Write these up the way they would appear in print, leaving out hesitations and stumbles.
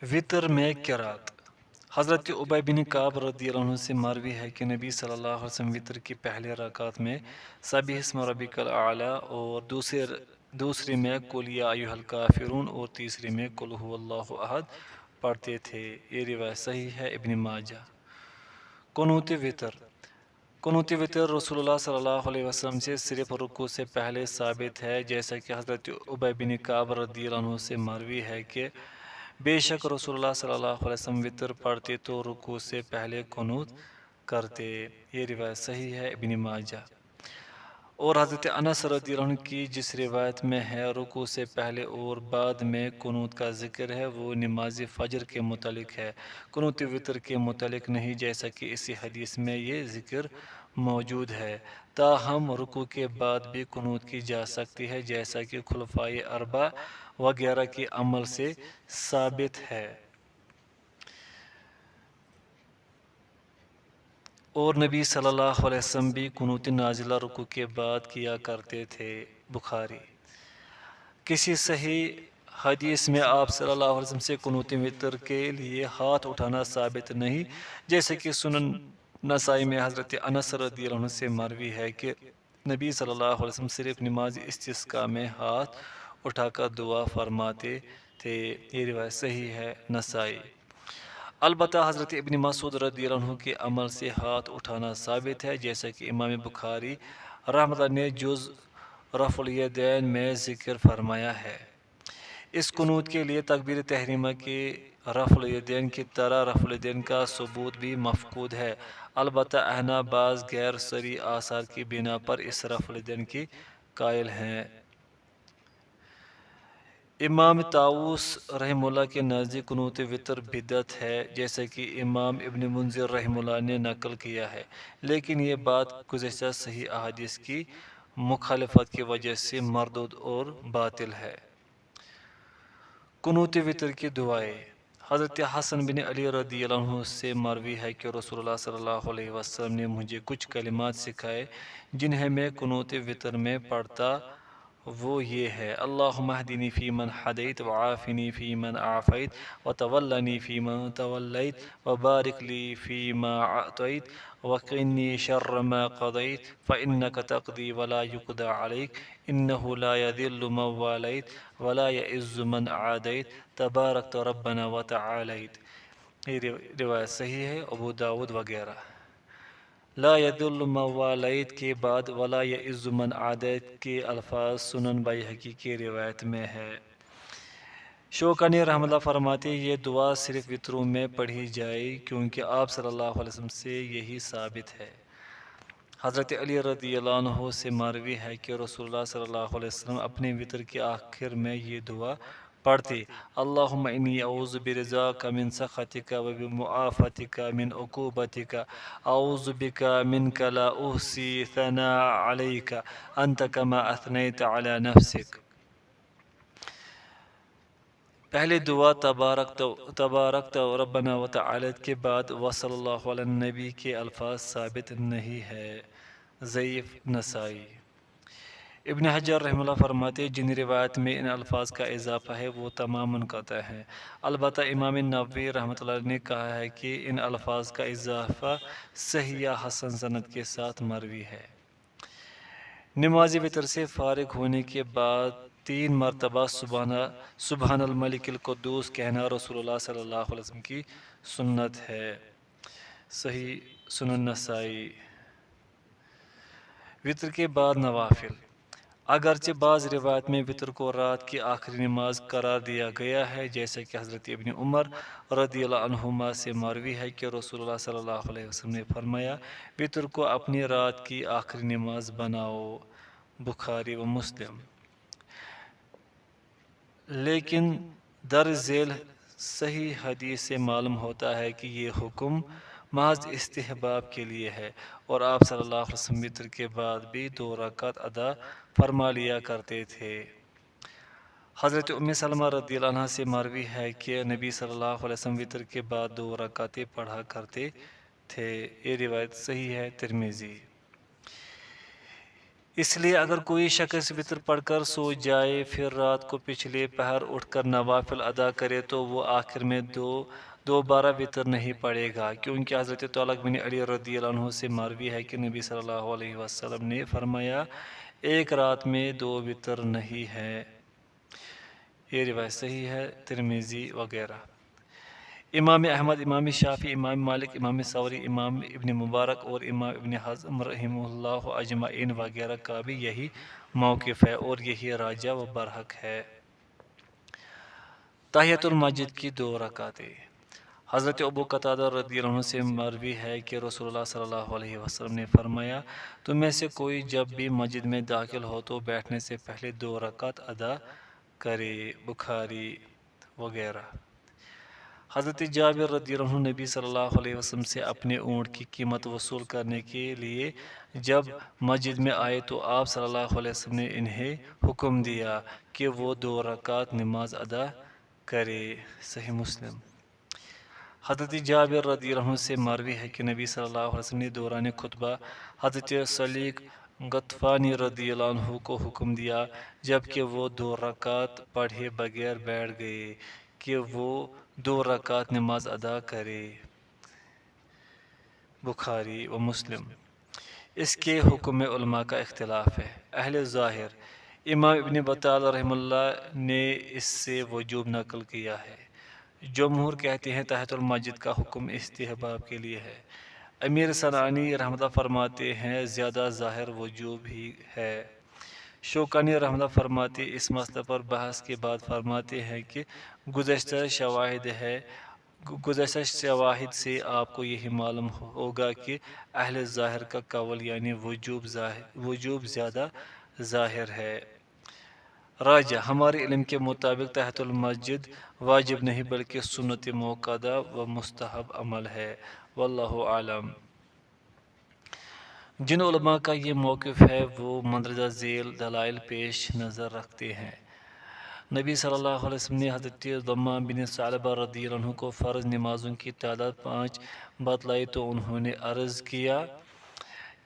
وطر میں قرات۔ حضرت عبی بن کعب رضی اللہ عنہ سے مروی ہے کہ نبی صلی اللہ علیہ وسلم وطر کی پہلے رکعت میں سبح اسم ربک الاعلی اور دوسری میں قل یا ایھا الکافرون اور تیسری میں قل ھو اللہ احد پڑھتے تھے۔ یہ روایت صحیح ہے ابن ماجہ۔ قنوت وطر۔ قنوت وطر رسول اللہ صلی اللہ علیہ وسلم سے صرف رکوع سے پہلے ثابت ہے، جیسا کہ حضرت عبی بن کعب رضی اللہ عنہ سے مروی ہے کہ بے شک رسول اللہ صلی اللہ علیہ وسلم وطر پڑھتے تو رکوع سے پہلے قنوت کرتے۔ یہ روایت صحیح ہے ابن ماجہ۔ اور حضرت انس رضی اللہ عنہ کی جس روایت میں ہے رکوع سے پہلے اور بعد میں قنوت کا ذکر ہے وہ نماز فجر کے متعلق ہے، قنوت وطر کے متعلق نہیں، جیسا کہ اسی حدیث میں یہ ذکر موجود ہے۔ تاہم رکوع کے بعد بھی قنوت کی جا سکتی ہے، جیسا کہ خلفائے اربعہ وغیرہ کے عمل سے ثابت ہے۔ اور نبی صلی اللہ علیہ وسلم بھی قنوت نازلہ رکوع کے بعد کیا کرتے تھے۔ بخاری۔ کسی صحیح حدیث میں آپ صلی اللہ علیہ وسلم سے قنوت وطر کے لیے ہاتھ اٹھانا ثابت نہیں، جیسے کہ سنن نسائی میں حضرت انس رضی اللہ عنہ سے مروی ہے کہ نبی صلی اللہ علیہ وسلم صرف نماز استسقاء میں ہاتھ اٹھا کر دعا فرماتے تھے۔ یہ روایت صحیح ہے نسائی۔ البتہ حضرت ابن مسعود رضی اللہ عنہ کے عمل سے ہاتھ اٹھانا ثابت ہے، جیسا کہ امام بخاری رحمۃ اللہ نے جز رفع الیدین میں ذکر فرمایا ہے۔ اس قنوت کے لیے تکبیر تحریمہ کے رفع الیدین کی طرح رفع الیدین کا ثبوت بھی مفقود ہے، البتہ احناف بعض غیر صریح آثار کی بنا پر اس رفع الیدین کی قائل ہیں۔ امام طاؤس رحمہ اللہ کے نزدیک قنوت وطر بدعت ہے، جیسا کہ امام ابن منذر رحمہ اللہ نے نقل کیا ہے، لیکن یہ بات گزشتہ صحیح احادیث کی مخالفت کی وجہ سے مردود اور باطل ہے۔ قنوت وطر کی دعائیں۔ حضرت حسن بن علی رضی اللہ عنہ سے مروی ہے کہ رسول اللہ صلی اللہ علیہ وسلم نے مجھے کچھ کلمات سکھائے جنہیں میں قنوت وطر میں پڑھتا، وہ یہ ہے: اللہم اہدنی فی من ہدیت وعافنی فی من عافیت وتولنی فی من تولیت وبارک لی فی ما اعطیت وقنی شر ما قضیت فانک تقضی ولا یقضى علیک انہ لا یذل من والیت ولا یعز من عادیت تبارکت ربنا وتعالیت۔ یہ روایت صحیح ہے ابو داود وغیرہ۔ لا یذل من والیت کے بعد ولا یعز من عادیت کے الفاظ سنن بیہقی کی روایت میں ہے۔ شوکانی رحمۃ اللہ فرماتے یہ دعا صرف وطروں میں پڑھی جائے کیونکہ آپ صلی اللہ علیہ وسلم سے یہی ثابت ہے۔ حضرت علی رضی اللہ عنہ سے مروی ہے کہ رسول اللہ صلی اللہ علیہ وسلم اپنے وطر کے آخر میں یہ دعا پڑھتے: اللہم انی اعوذ برضاک من سخطک وبمعافاتک من عقوبتک اعوذ بک منک لا احصی ثناء علیک انت کما اثنیت علی نفسک۔ پہلے دعا تبارکت ربنا وتعالیت کے بعد وصلی اللہ علی النبی کے الفاظ ثابت نہیں ہے۔ ضعیف نسائی۔ ابن حجر رحمہ اللہ فرماتے جن روایت میں ان الفاظ کا اضافہ ہے وہ تمام منقطع ہیں، البتہ امام نووی رحمۃ اللہ نے کہا ہے کہ ان الفاظ کا اضافہ صحیح یا حسن سند کے ساتھ مروی ہے۔ نماز وطر سے فارغ ہونے کے بعد 3 مرتبہ سبحان الملک القدوس کہنا رسول اللہ صلی اللہ علیہ وسلم کی سنت ہے۔ صحیح سنن نسائی۔ وطر کے بعد نوافل۔ اگرچہ بعض روایت میں وطر کو رات کی آخری نماز قرار دیا گیا ہے، جیسا کہ حضرت ابن عمر رضی اللہ عنہما سے مروی ہے کہ رسول اللہ صلی اللہ علیہ وسلم نے فرمایا وطر کو اپنی رات کی آخری نماز بناؤ۔ بخاری و مسلم۔ لیکن در ذیل صحیح حدیث سے معلوم ہوتا ہے کہ یہ حکم محض استحباب کے لیے ہے، اور آپ صلی اللہ علیہ وسلم وطر کے بعد بھی 2 رکعت ادا فرما لیا کرتے تھے۔ حضرت ام سلمہ رضی اللہ عنہ سے مروی ہے کہ نبی صلی اللہ علیہ وسلم وطر کے بعد 2 رکعتیں پڑھا کرتے تھے۔ یہ روایت صحیح ہے ترمذی۔ اس لیے اگر کوئی شخص وطر پڑھ کر سو جائے پھر رات کو پچھلے پہر اٹھ کر نوافل ادا کرے تو وہ آخر میں دوبارہ وطر نہیں پڑے گا، کیونکہ حضرت طلق بن علی رضی اللہ عنہ سے مروی ہے کہ نبی صلی اللہ علیہ وسلم نے فرمایا ایک رات میں 2 وطر نہیں ہے۔ یہ روایت صحیح ہے، ترمذی وغیرہ۔ امام احمد، امام شافعی، امام مالک، امام ثوری، امام ابن مبارک اور امام ابن حزم رحمہ اللہ اجمعین وغیرہ کا بھی یہی موقف ہے اور یہی راجہ و برحق ہے۔ تحیۃ المسجد کی 2 رکعتیں۔ حضرت ابو قتادہ رضی اللہ عنہ سے مروی ہے کہ رسول اللہ صلی اللہ علیہ وسلم نے فرمایا تم میں سے کوئی جب بھی مسجد میں داخل ہو تو بیٹھنے سے پہلے 2 رکعت ادا کرے، بخاری وغیرہ۔ حضرت جابر رضی اللہ عنہ نبی صلی اللہ علیہ وسلم سے اپنے اونٹ کی قیمت وصول کرنے کے لیے جب مسجد میں آئے تو آپ صلی اللہ علیہ وسلم نے انہیں حکم دیا کہ وہ 2 رکعت نماز ادا کرے، صحیح مسلم۔ حضرت جابر رضی اللہ عنہ سے مروی ہے کہ نبی صلی اللہ علیہ وسلم نے دوران خطبہ حضرت سلیق غطفانی رضی اللہ عنہ کو حکم دیا جبکہ وہ 2 رکعت پڑھے بغیر بیٹھ گئے کہ وہ 2 رکعت نماز ادا کرے، بخاری و مسلم۔ اس کے حکم میں علماء کا اختلاف ہے۔ اہل ظاہر امام ابن بطال رحمہ اللہ نے اس سے وجوب نقل کیا ہے۔ جمہور کہتے ہیں تحیۃ المسجد کا حکم استحباب کے لیے ہے۔ امیر صنعانی رحمہ اللہ فرماتے ہیں زیادہ ظاہر وجوب ہی ہے۔ شوکانی رحمہ اللہ فرماتے اس مسئلہ پر بحث کے بعد فرماتے ہیں کہ گزشتہ شواہد سے آپ کو یہی معلوم ہوگا کہ اہل ظاہر کا قول یعنی وجوب زیادہ ظاہر ہے۔ راجہ ہمارے علم کے مطابق تحیۃ المسجد واجب نہیں بلکہ سنت موقدہ و مستحب عمل ہے، واللہ اعلم۔ جن علماء کا یہ موقف ہے وہ مندرجہ ذیل دلائل پیش نظر رکھتے ہیں۔ نبی صلی اللہ علیہ وسلم نے حضرت ضمام بن ثعلبہ رضی اللہ عنہ کو فرض نمازوں کی تعداد 5 بتلائی تو انہوں نے عرض کیا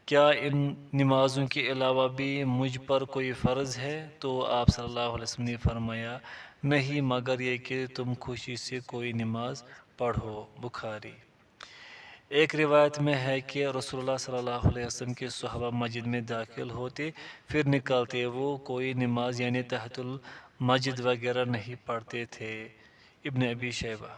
کیا ان نمازوں کے علاوہ بھی مجھ پر کوئی فرض ہے؟ تو آپ صلی اللہ علیہ وسلم نے فرمایا نہیں مگر یہ کہ تم خوشی سے کوئی نماز پڑھو، بخاری۔ ایک روایت میں ہے کہ رسول اللہ صلی اللہ علیہ وسلم کے صحابہ مسجد میں داخل ہوتے پھر نکلتے، وہ کوئی نماز یعنی تحیۃ المسجد وغیرہ نہیں پڑھتے تھے، ابن ابی شیبہ۔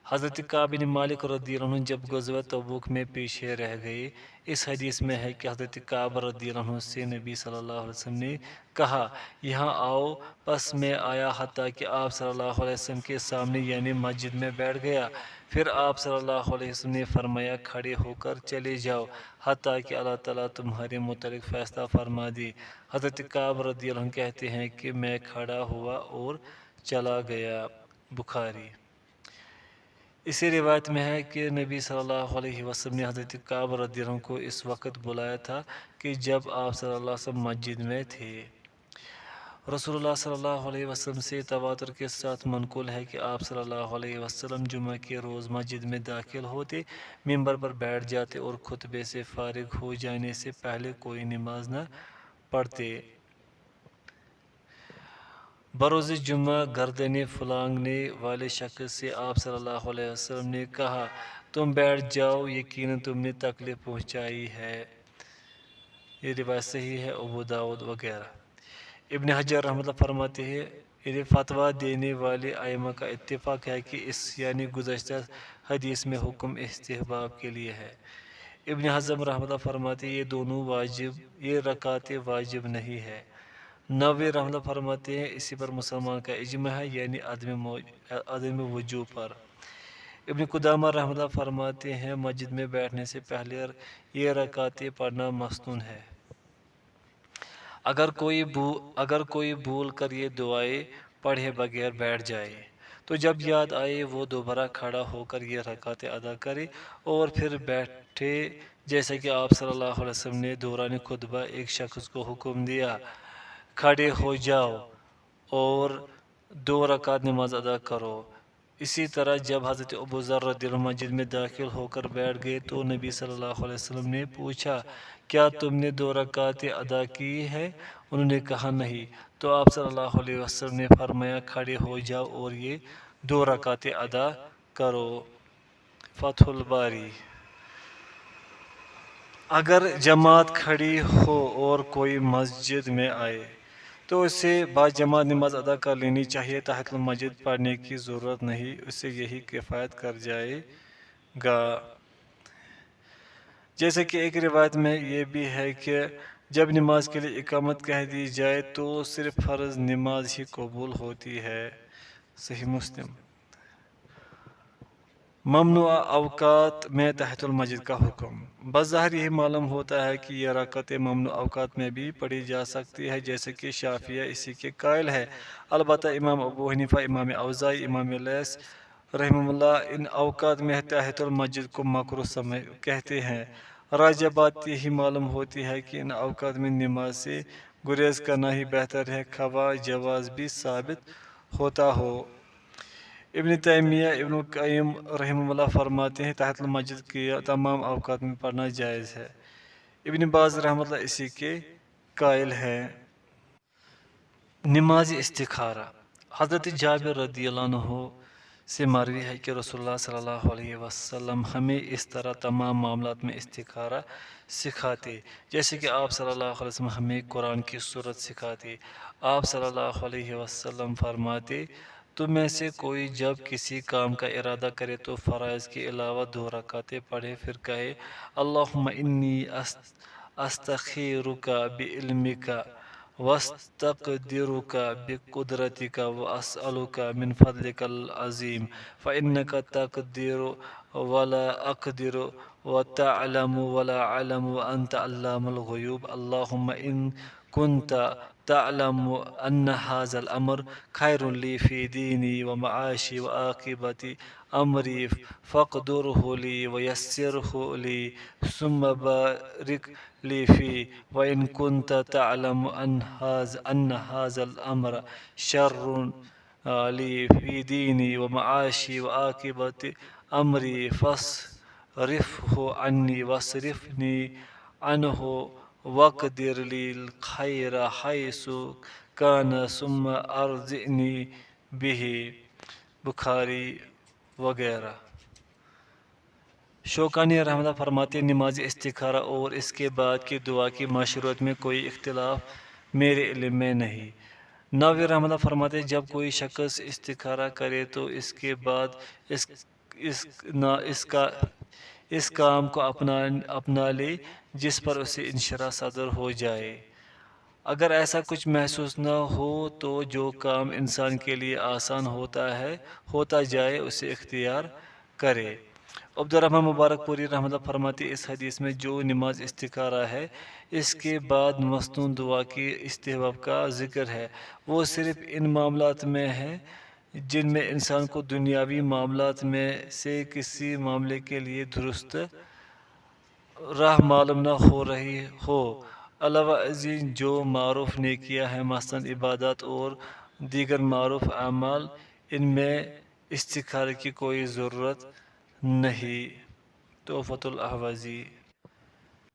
حضرت کعب بن مالک رضی اللہ عنہ جب غزوہ تبوک میں پیچھے رہ گئے، اس حدیث میں ہے کہ حضرت کعب رضی اللہ عنہ سے نبی صلی اللہ علیہ وسلم نے کہا یہاں آؤ، پس میں آیا حتیٰ کہ آپ صلی اللہ علیہ وسلم کے سامنے یعنی مسجد میں بیٹھ گیا، پھر آپ صلی اللہ علیہ وسلم نے فرمایا کھڑے ہو کر چلے جاؤ حتیٰ کہ اللہ تعالیٰ تمہارے متعلق فیصلہ فرما دے۔ حضرت کعب رضی اللہ عنہ کہتے ہیں کہ میں کھڑا ہوا اور چلا گیا، بخاری۔ اسی روایت میں ہے کہ نبی صلی اللہ علیہ وسلم نے حضرت کعب رضی اللہ عنہ کو اس وقت بلایا تھا کہ جب آپ صلی اللہ علیہ وسلم مسجد میں تھے۔ رسول اللہ صلی اللہ علیہ وسلم سے تواتر کے ساتھ منقول ہے کہ آپ صلی اللہ علیہ وسلم جمعہ کے روز مسجد میں داخل ہوتے، ممبر پر بیٹھ جاتے اور خطبے سے فارغ ہو جانے سے پہلے کوئی نماز نہ پڑھتے۔ بروز جمعہ گردنیں پھلانگنے والے شخص سے آپ صلی اللہ علیہ وسلم نے کہا تم بیٹھ جاؤ، یقیناً تم نے تکلیف پہنچائی ہے، یہ روایت صحیح ہے، ابو داؤد وغیرہ۔ ابن حجر رحمۃ اللہ فرماتے ہیں یہ فتویٰ دینے والے ائمہ کا اتفاق ہے کہ اس یعنی گزشتہ حدیث میں حکم استحباب کے لیے ہے۔ ابن حزم رحمۃ اللہ فرماتے ہیں یہ رکعتیں واجب نہیں ہے۔ نووی رحمۃ اللہ فرماتے ہیں اسی پر مسلمان کا اجماع ہے یعنی عدم وجوب پر۔ ابن قدامہ رحمۃ اللہ فرماتے ہیں مسجد میں بیٹھنے سے پہلے یہ رکعتیں پڑھنا مسنون ہے۔ اگر کوئی بھول کر یہ دعائیں پڑھے بغیر بیٹھ جائے تو جب یاد آئے وہ دوبارہ کھڑا ہو کر یہ رکعتیں ادا کرے اور پھر بیٹھے، جیسا کہ آپ صلی اللہ علیہ وسلم نے دوران خطبہ ایک شخص کو حکم دیا کھڑے ہو جاؤ اور 2 رکعت نماز ادا کرو، اسی طرح جب حضرت ابو ذر رضی اللہ عنہ مسجد میں داخل ہو کر بیٹھ گئے تو نبی صلی اللہ علیہ وسلم نے پوچھا کیا تم نے 2 رکعتیں ادا کی ہے؟ انہوں نے کہا نہیں، تو آپ صلی اللہ علیہ وسلم نے فرمایا کھڑے ہو جاؤ اور یہ 2 رکعتیں ادا کرو۔ فتح الباری۔ اگر جماعت کھڑی ہو اور کوئی مسجد میں آئے تو اسے باجماعت نماز ادا کر لینی چاہیے، تحیۃ المسجد پڑھنے کی ضرورت نہیں، اسے یہی کفایت کر جائے گا۔ جیسے کہ ایک روایت میں یہ بھی ہے کہ جب نماز کے لیے اقامت کہہ دی جائے تو صرف فرض نماز ہی قبول ہوتی ہے۔ صحیح مسلم۔ ممنوع اوقات میں تحیۃ المسجد کا حکم۔ بظاہر یہی معلوم ہوتا ہے کہ یہ رکعتیں ممنوع اوقات میں بھی پڑھی جا سکتی ہے، جیسے کہ شافعیہ اسی کے قائل ہے۔ البتہ امام ابو حنیفہ، امام اوزاعی، امام لیث رحمہ اللہ ان اوقات میں تحیۃ المسجد کو مکروہ کہتے ہیں۔ راجح بات یہی معلوم ہوتی ہے کہ ان اوقات میں نماز سے گریز کرنا ہی بہتر ہے، خواہ جواز بھی ثابت ہوتا ہو۔ ابن تیمیہ، ابن القیم رحمہ اللہ فرماتے ہیں تحیۃ المسجد کے تمام اوقات میں پڑھنا جائز ہے۔ ابن باز رحمہ اللہ اسی کے قائل ہے۔ نماز استخارہ۔ حضرت جابر رضی اللہ عنہ سے مروی ہے کہ رسول اللہ صلی اللہ علیہ وسلم ہمیں اس طرح تمام معاملات میں استخارہ سکھاتے، جیسے کہ آپ صلی اللہ علیہ وسلم ہمیں قرآن کی صورت سکھاتے۔ آپ صلی اللہ علیہ وسلم فرماتے تم میں سے کوئی جب کسی کام کا ارادہ کرے تو فرائض کے علاوہ 2 رکعتیں پڑھے، پھر کہے اللہم انی استخیرک بعلمک واستقدرک بقدرتک واسألک من فضلک العظیم فإنک تقدر ولا اقدر وتعلم ولا اعلم وانت علام الغیوب اللہم ان كنت تعلم ان هذا الامر خیر لی فی دینی ومعاشی وعاقبت امری فاقدره لی ویسره لی ثم بارک لی فی وان كنت تعلم ان هذا الامر شر لی فی دینی ومعاشی وعاقبت امری فاصرفه عنی واصرفنی عنہ وقدر لی الخیر حیث کان ثم ارزقنی بہ۔ بخاری وغیرہ۔ شوکانی رحمہ اللہ فرماتے نماز استخارہ اور اس کے بعد کی دعا کی مشروعیت میں کوئی اختلاف میرے علم میں نہیں۔ نووی رحمہ اللہ فرماتے جب کوئی شخص استخارہ کرے تو اس کے بعد اس کام کو اپنا لے جس پر اسے انشراح صدر ہو جائے۔ اگر ایسا کچھ محسوس نہ ہو تو جو کام انسان کے لیے آسان ہوتا جائے اسے اختیار کرے۔ عبد الرحمن مبارک پوری رحمہ اللہ فرماتے اس حدیث میں جو نماز استخارہ ہے اس کے بعد مسنون دعا کی استحباب کا ذکر ہے، وہ صرف ان معاملات میں ہے جن میں انسان کو دنیاوی معاملات میں سے کسی معاملے کے لیے درست راہ معلوم نہ ہو رہی ہو۔ علاوہ ازیں جو معروف نیکیاں ہیں مثلاً عبادات اور دیگر معروف اعمال ان میں استخارے کی کوئی ضرورت نہیں۔ تحفۃ الاحوذی۔